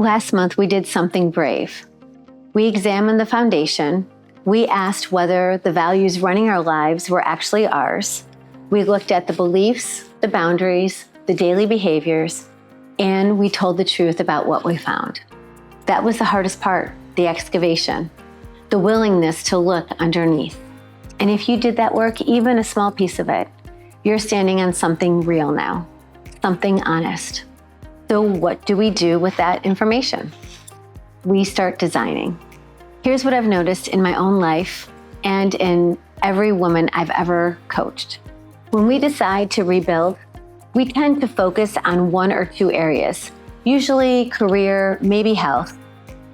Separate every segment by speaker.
Speaker 1: Last month, we did something brave. We examined the foundation. We asked whether the values running our lives were actually ours. We looked at the beliefs, the boundaries, the daily behaviors, and we told the truth about what we found. That was the hardest part, the excavation, the willingness to look underneath. And if you did that work, even a small piece of it, you're standing on something real now, something honest. So what do we do with that information? We start designing. Here's what I've noticed in my own life and in every woman I've ever coached. When we decide to rebuild, we tend to focus on one or two areas, usually career, maybe health,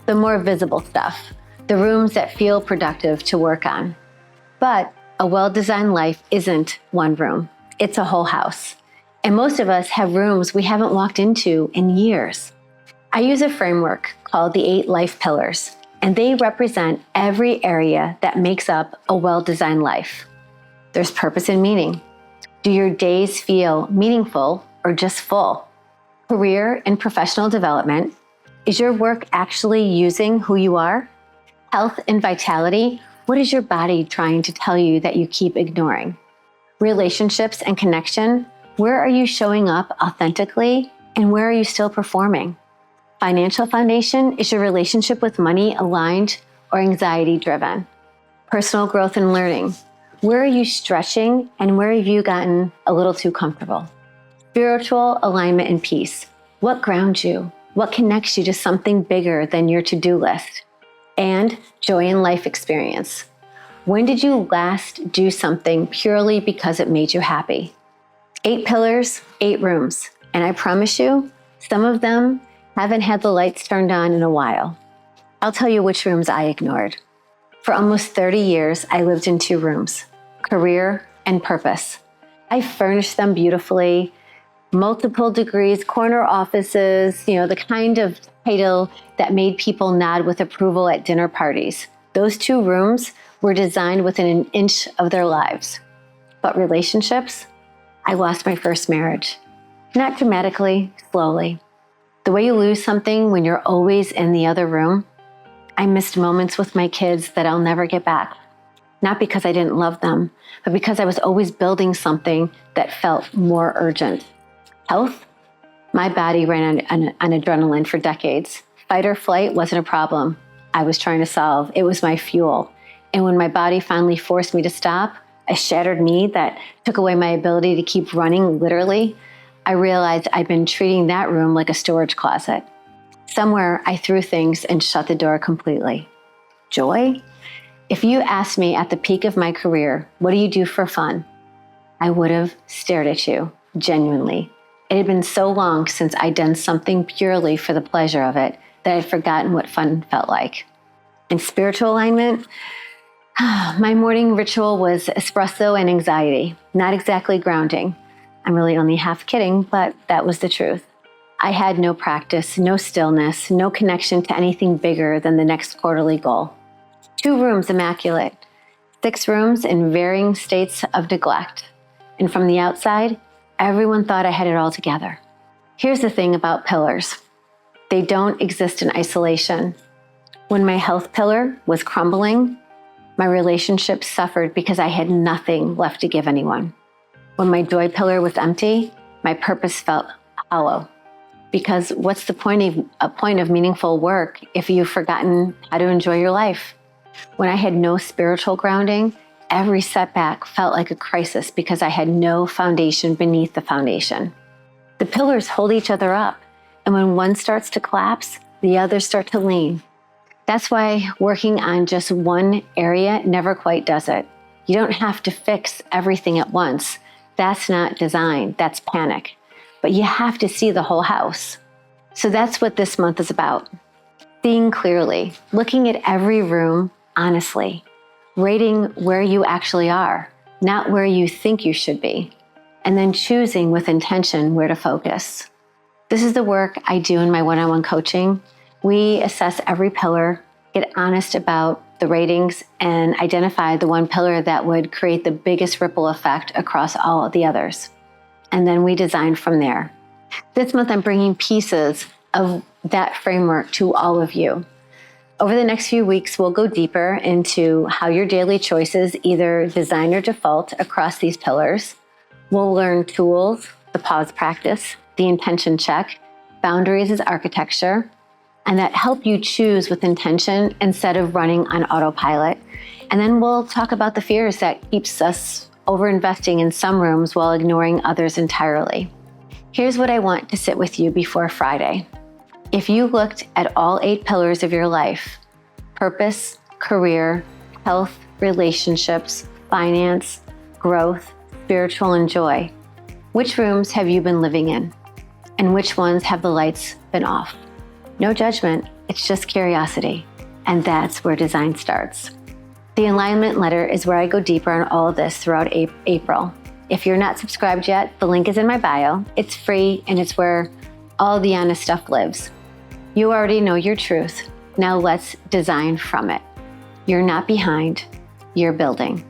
Speaker 1: the more visible stuff, the rooms that feel productive to work on. But a well-designed life isn't one room, it's a whole house. And most of us have rooms we haven't walked into in years. I use a framework called the 8 life pillars, and they represent every area that makes up a well-designed life. There's purpose and meaning. Do your days feel meaningful or just full? Career and professional development. Is your work actually using who you are? Health and vitality. What is your body trying to tell you that you keep ignoring? Relationships and connection. Where are you showing up authentically and where are you still performing? Financial foundation. Is your relationship with money aligned or anxiety driven? Personal growth and learning. Where are you stretching and where have you gotten a little too comfortable? Spiritual alignment and peace. What grounds you? What connects you to something bigger than your to-do list? And joy in life experience. When did you last do something purely because it made you happy? 8 pillars, 8 rooms. And I promise you, some of them haven't had the lights turned on in a while. I'll tell you which rooms I ignored. For almost 30 years, I lived in 2 rooms, career and purpose. I furnished them beautifully, multiple degrees, corner offices, the kind of title that made people nod with approval at dinner parties. Those 2 rooms were designed within an inch of their lives. But relationships, I lost my first marriage. Not dramatically, slowly. The way you lose something when you're always in the other room. I missed moments with my kids that I'll never get back. Not because I didn't love them, but because I was always building something that felt more urgent. Health? My body ran on adrenaline for decades. Fight or flight wasn't a problem I was trying to solve. It was my fuel. And when my body finally forced me to stop, a shattered knee that took away my ability to keep running, literally, I realized I'd been treating that room like a storage closet. Somewhere I threw things and shut the door completely. Joy? If you asked me at the peak of my career, what do you do for fun? I would have stared at you, genuinely. It had been so long since I'd done something purely for the pleasure of it that I'd forgotten what fun felt like. In spiritual alignment, my morning ritual was espresso and anxiety, not exactly grounding. I'm really only half kidding, but that was the truth. I had no practice, no stillness, no connection to anything bigger than the next quarterly goal. 2 rooms immaculate, 6 rooms in varying states of neglect. And from the outside, everyone thought I had it all together. Here's the thing about pillars. They don't exist in isolation. When my health pillar was crumbling, my relationship suffered because I had nothing left to give anyone. When my joy pillar was empty, my purpose felt hollow. Because what's the point of meaningful work if you've forgotten how to enjoy your life? When I had no spiritual grounding, every setback felt like a crisis because I had no foundation beneath the foundation. The pillars hold each other up, and when one starts to collapse, the others start to lean. That's why working on just one area never quite does it. You don't have to fix everything at once. That's not design, that's panic. But you have to see the whole house. So that's what this month is about. Seeing clearly, looking at every room honestly, rating where you actually are, not where you think you should be, and then choosing with intention where to focus. This is the work I do in my one-on-one coaching. We assess every pillar, get honest about the ratings, and identify the one pillar that would create the biggest ripple effect across all of the others. And then we design from there. This month, I'm bringing pieces of that framework to all of you. Over the next few weeks, we'll go deeper into how your daily choices either design or default across these pillars. We'll learn tools, the pause practice, the intention check, boundaries as architecture, and that help you choose with intention instead of running on autopilot. And then we'll talk about the fears that keeps us over-investing in some rooms while ignoring others entirely. Here's what I want to sit with you before Friday. If you looked at all 8 pillars of your life, purpose, career, health, relationships, finance, growth, spiritual, and joy, which rooms have you been living in? And which ones have the lights been off? No judgment, it's just curiosity. And that's where design starts. The alignment letter is where I go deeper on all of this throughout April. If you're not subscribed yet, the link is in my bio. It's free and it's where all the honest stuff lives. You already know your truth. Now let's design from it. You're not behind, you're building.